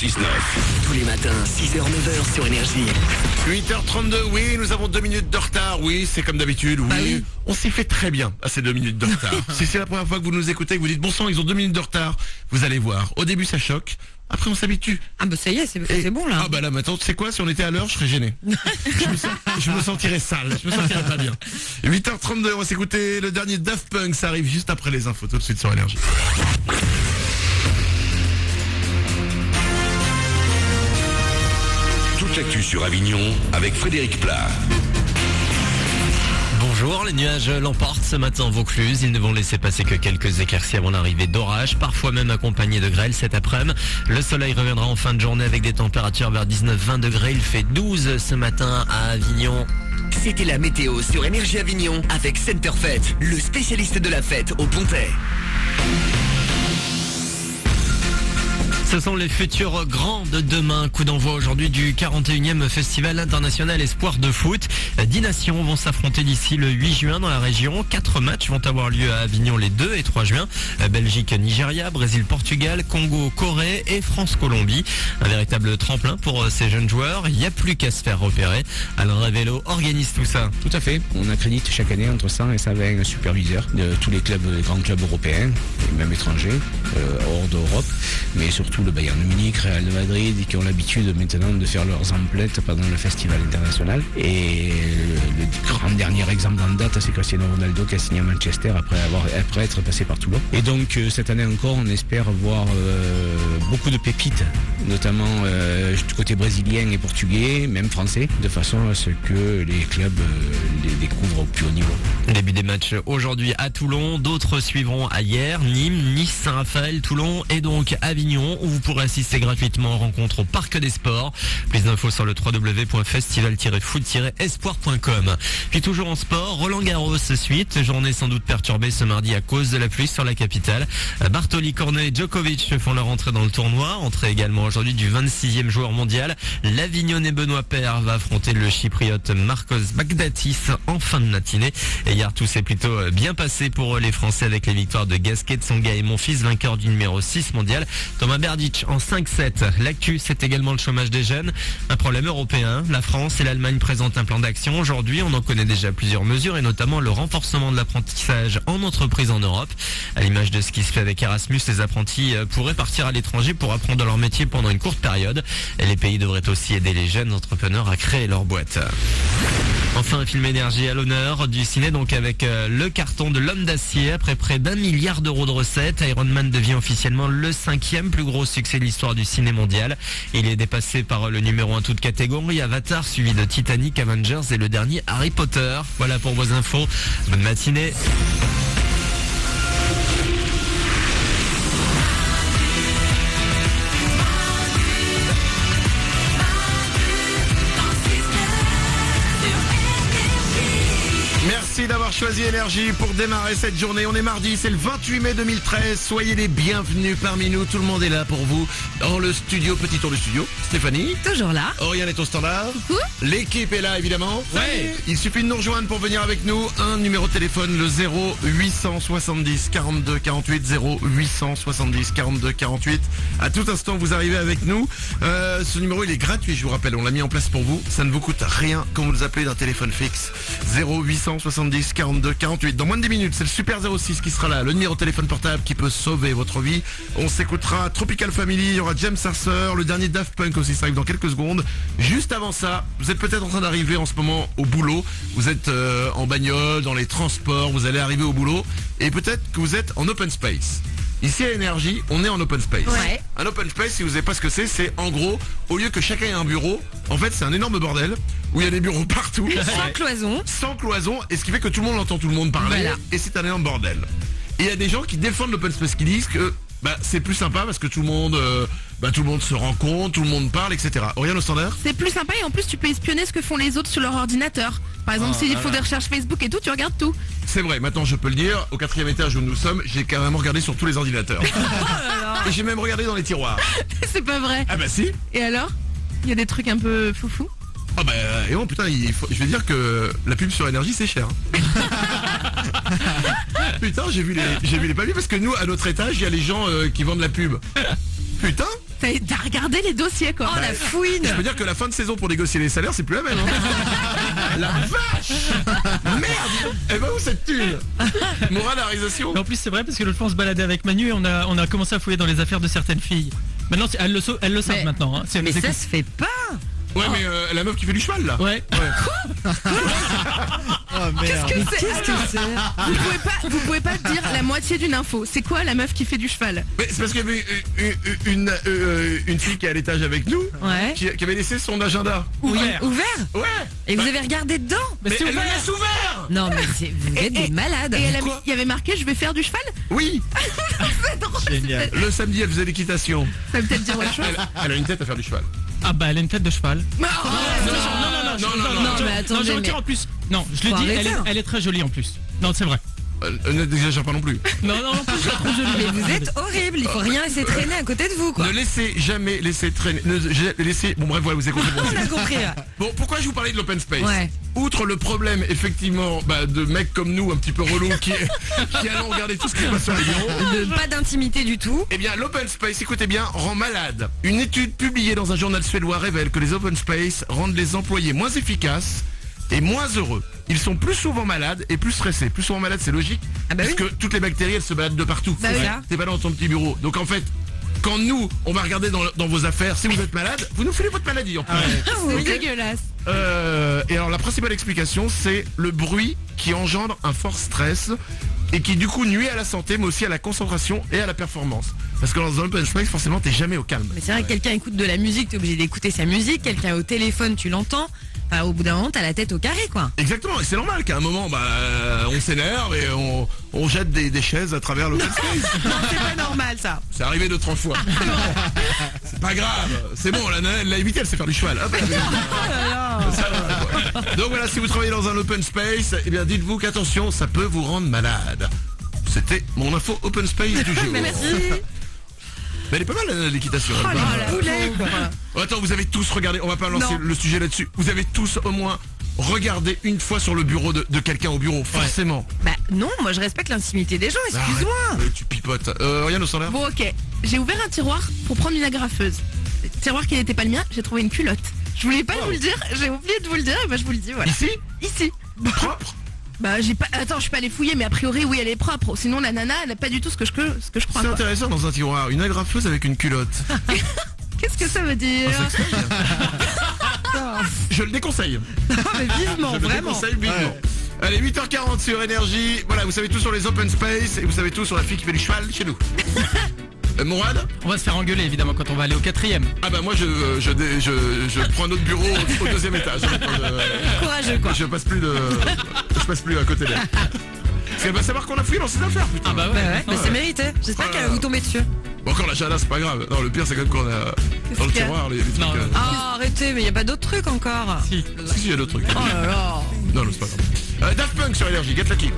Tous les matins, 6h, 9h sur Énergie. 8h32, oui, nous avons 2 minutes de retard. Oui, c'est comme d'habitude, oui. On s'y fait très bien à ces 2 minutes de retard. Si c'est la première fois que vous nous écoutez, que vous dites bon sang, ils ont 2 minutes de retard, vous allez voir. Au début, ça choque. Après, on s'habitue. Ah bah ça y est, c'est bon là. Ah bah là maintenant, tu sais quoi, si on était à l'heure, je serais gêné. je me sentirais sale, je me sentirais pas bien. 8h32, on va s'écouter le dernier Daft Punk, ça arrive juste après les infos, tout de suite sur Énergie. Toute l'actu sur Avignon avec Frédéric Plat. Bonjour, les nuages l'emportent ce matin en Vaucluse. Ils ne vont laisser passer que quelques éclaircies avant l'arrivée d'orages, parfois même accompagnés de grêle cet après-midi. Le soleil reviendra en fin de journée avec des températures vers 19-20 degrés. Il fait 12 ce matin à Avignon. C'était la météo sur Énergie Avignon avec Centerfait, le spécialiste de la fête au Pontet. Ce sont les futurs grands de demain. Coup d'envoi aujourd'hui du 41e Festival international Espoir de foot. 10 nations vont s'affronter d'ici le 8 juin dans la région. 4 matchs vont avoir lieu à Avignon les 2 et 3 juin. Belgique, Nigeria, Brésil, Portugal, Congo, Corée et France-Colombie. Un véritable tremplin pour ces jeunes joueurs. Il n'y a plus qu'à se faire repérer. Alain Ravello organise tout ça. Tout à fait. On accrédite chaque année entre 100 et 120 superviseurs de tous les clubs, les grands clubs européens et même étrangers, hors d'Europe, mais surtout le Bayern de Munich, Real de Madrid, qui ont l'habitude maintenant de faire leurs emplettes pendant le festival international. Et le grand dernier exemple en date, c'est Cristiano Ronaldo qui a signé à Manchester après être passé par Toulon. Et donc cette année encore, on espère voir beaucoup de pépites, notamment du côté brésilien et portugais, même français, de façon à ce que les clubs les découvrent au plus haut niveau. Début des matchs aujourd'hui à Toulon, d'autres suivront à Hyères, Nîmes, Nice, Saint-Raphaël, Toulon et donc Avignon, où vous pourrez assister gratuitement aux rencontres au Parc des Sports. Plus d'infos sur le www.festival-foot-espoir.com. Puis toujours en sport, Roland Garros suite, journée sans doute perturbée ce mardi à cause de la pluie sur la capitale. Bartoli, Cornet et Djokovic font leur entrée dans le tournoi, entrée également aujourd'hui du 26e joueur mondial. L'Avignonnais Benoît Paire va affronter le Chypriote Marcos Baghdatis en fin de matinée. Et hier tout s'est plutôt bien passé pour les Français avec les victoires de Gasquet, Tsonga et Monfils, vainqueur du numéro 6 mondial. Thomas Berdych en 5-7. L'actu, c'est également le chômage des jeunes. Un problème européen. La France et l'Allemagne présentent un plan d'action. Aujourd'hui, on en connaît déjà plusieurs mesures et notamment le renforcement de l'apprentissage en entreprise en Europe. À l'image de ce qui se fait avec Erasmus, les apprentis pourraient partir à l'étranger pour apprendre leur métier pendant une courte période. Et les pays devraient aussi aider les jeunes entrepreneurs à créer leur boîte. Enfin, un film Énergie à l'honneur du ciné, donc avec le carton de l'Homme d'acier. Après près d'1 milliard d'euros de recettes, Iron Man devient officiellement le 5e plus gros succès de l'histoire du ciné mondial. Il est dépassé par le numéro 1 toute catégorie, Avatar, suivi de Titanic, Avengers et le dernier Harry Potter. Voilà pour vos infos. Bonne matinée. Merci d'avoir choisi Énergie pour démarrer cette journée. On est mardi, c'est le 28 mai 2013. Soyez les bienvenus parmi nous. Tout le monde est là pour vous. Dans le studio, petit tour du studio. Stéphanie. Toujours là. Oriane est au standard. Coucou. L'équipe est là, évidemment. Ouais. Il suffit de nous rejoindre pour venir avec nous. Un numéro de téléphone, le 0870 42 48. 0870 42 48. À tout instant, vous arrivez avec nous. Ce numéro, il est gratuit, je vous rappelle. On l'a mis en place pour vous. Ça ne vous coûte rien quand vous nous appelez d'un téléphone fixe. 0870 42 48. Dans moins de 10 minutes, c'est le Super 06 qui sera là, le numéro de téléphone portable qui peut sauver votre vie. On s'écoutera Tropical Family, il y aura James Arthur, le dernier Daft Punk aussi, ça arrive dans quelques secondes. Juste avant ça, vous êtes peut-être en train d'arriver en ce moment au boulot, vous êtes en bagnole, dans les transports, vous allez arriver au boulot et peut-être que vous êtes en open space. Ici à Énergie, on est en open space. Ouais. Un open space, si vous savez pas ce que c'est en gros, au lieu que chacun ait un bureau, en fait c'est un énorme bordel où il y a des bureaux partout. Sans cloison. Sans cloison, et ce qui fait que tout le monde entend tout le monde parler, Voilà. et c'est un énorme bordel. Et il y a des gens qui défendent l'open space, qui disent que c'est plus sympa parce que tout le monde se rencontre, tout le monde parle, etc. Oriane au standard. C'est plus sympa et en plus tu peux espionner ce que font les autres sur leur ordinateur. Par exemple, s'ils font des recherches Facebook et tout, tu regardes tout. C'est vrai, maintenant je peux le dire, au 4e étage où nous sommes, j'ai carrément regardé sur tous les ordinateurs. Et j'ai même regardé dans les tiroirs. C'est pas vrai. Ah bah si. Et alors? Il y a des trucs un peu foufou. Ah bah et bon putain, je vais dire que la pub sur Énergie c'est cher. Putain, j'ai vu les papiers parce que nous à notre étage il y a les gens qui vendent la pub. Putain. T'as regardé les dossiers quoi. Oh la fouine. Je peux dire que la fin de saison pour négocier les salaires, c'est plus la même. Hein. La vache. Merde. Eh ben où cette thune? Mourad, la réalisation. Mais en plus c'est vrai parce que l'autre fois on se baladait avec Manu et on a commencé à fouiller dans les affaires de certaines filles. Maintenant elles le savent Mais- maintenant. Hein. Si elles Mais nous ça écoutent. se fait pas. Ouais, mais la meuf qui fait du cheval là. Ouais. Qu'est-ce que c'est? Vous pouvez pas dire la moitié d'une info. C'est quoi la meuf qui fait du cheval? Mais c'est parce qu'il y avait une fille qui est à l'étage avec nous, Ouais. qui avait laissé son agenda. Ouvert. Ouvert? Ouais. Et vous avez regardé dedans? Mais Mais c'est elle le ouvert. laisse ouvert. Non mais vous êtes des malades. Et elle a Quoi il y avait marqué je vais faire du cheval. Oui. Génial. Le samedi, elle faisait l'équitation. Ça veut peut-être dire autre chose. Elle a une tête à faire du cheval. Ah bah elle a une tête de cheval. Non, non, mais attendez, je retire mais- en plus. Non, je le Faut dis, arrêter, hein. elle est très jolie en plus. Non, c'est vrai. N'exagère pas non plus. Non, en plus je la trouve jolie. Mais vous êtes horrible, il faut rien laisser traîner à côté de vous quoi. Ne laissez jamais laisser traîner. Bon bref, voilà, vous avez compris. On a compris. Ouais. Bon, pourquoi je vous parlais de l'open space? Ouais. Outre le problème, effectivement, de mecs comme nous, un petit peu relous, qui allons regarder tout ce qui se passe sur les bureaux. Pas d'intimité du tout. Eh bien, l'open space, écoutez bien, rend malade. Une étude publiée dans un journal suédois révèle que les open space rendent les employés moins efficaces et moins heureux. Ils sont plus souvent malades et plus stressés. Plus souvent malades, c'est logique, Ah bah parce oui. que toutes les bactéries, elles se baladent de partout. Bah oui. T'es pas dans ton petit bureau. Donc en fait, quand nous, on va regarder dans vos affaires, si vous êtes malade, vous nous filez votre maladie en plus. c'est Ok. dégueulasse. Et alors la principale explication, c'est le bruit qui engendre un fort stress et qui du coup nuit à la santé mais aussi à la concentration et à la performance. Parce que dans un open space, forcément, t'es jamais au calme. Mais c'est vrai que quelqu'un écoute de la musique, t'es obligé d'écouter sa musique. Quelqu'un est au téléphone, tu l'entends. Enfin, au bout d'un moment, t'as la tête au carré quoi. Exactement, et c'est normal qu'à un moment, on s'énerve et on jette des chaises à travers l'open space. Non, c'est pas normal ça. C'est arrivé 2-3 fois. C'est pas grave, c'est bon, elle l'a évité, elle sait faire du cheval. Hop, ça va, quoi. Donc voilà, si vous travaillez dans un open space, eh bien dites-vous qu'attention, ça peut vous rendre malade. C'était mon info open space du jour. Merci. Mais elle est pas mal l'équitation. Oh elle est pas mal. la poulet quoi. Oh, attends, vous avez tous regardé, on va pas lancer Non. le sujet là-dessus. Vous avez tous au moins regardé une fois sur le bureau de quelqu'un au bureau, forcément. Bah non, moi je respecte l'intimité des gens, excuse-moi. Arrête, tu pipotes. Rien au standard. Bon ok, j'ai ouvert un tiroir pour prendre une agrafeuse. Tiroir qui n'était pas le mien, j'ai trouvé une culotte. Je voulais pas vous le dire, j'ai oublié de vous le dire et bah je vous le dis voilà. Ici, Ici. propre. Bah j'ai pas. Attends, je suis pas allée fouiller, mais a priori oui elle est propre. Sinon la nana elle a pas du tout ce que je crois. C'est quoi. intéressant dans un tiroir, une agrafeuse avec une culotte. Qu'est-ce que ça veut dire? Je le déconseille. Mais vivement, Je le vraiment. déconseille vivement. Allez, 8h40 sur Énergie. Voilà, vous savez tout sur les open space et vous savez tout sur la fille qui fait du cheval chez nous. Mourad? On va se faire engueuler évidemment quand on va aller au 4ème. Ah bah moi je prends un autre bureau au 2e étage. Courageux quoi. Je passe plus à côté d'elle. Parce qu'elle va savoir qu'on a fouillé dans ses affaires, putain. Ah bah Bah ouais. ouais, mais c'est mérité. J'espère qu'elle va vous tomber dessus. Bon, encore la jada, c'est pas grave. Non, le pire c'est quand même qu'on a dans le qu'il y a tiroir les trucs. Non, Ah arrêtez, mais y a pas d'autres trucs encore. Si. Si, il y a d'autres trucs. Oh là là. Non, c'est pas grave. Daft Punk sur Énergie, get lucky.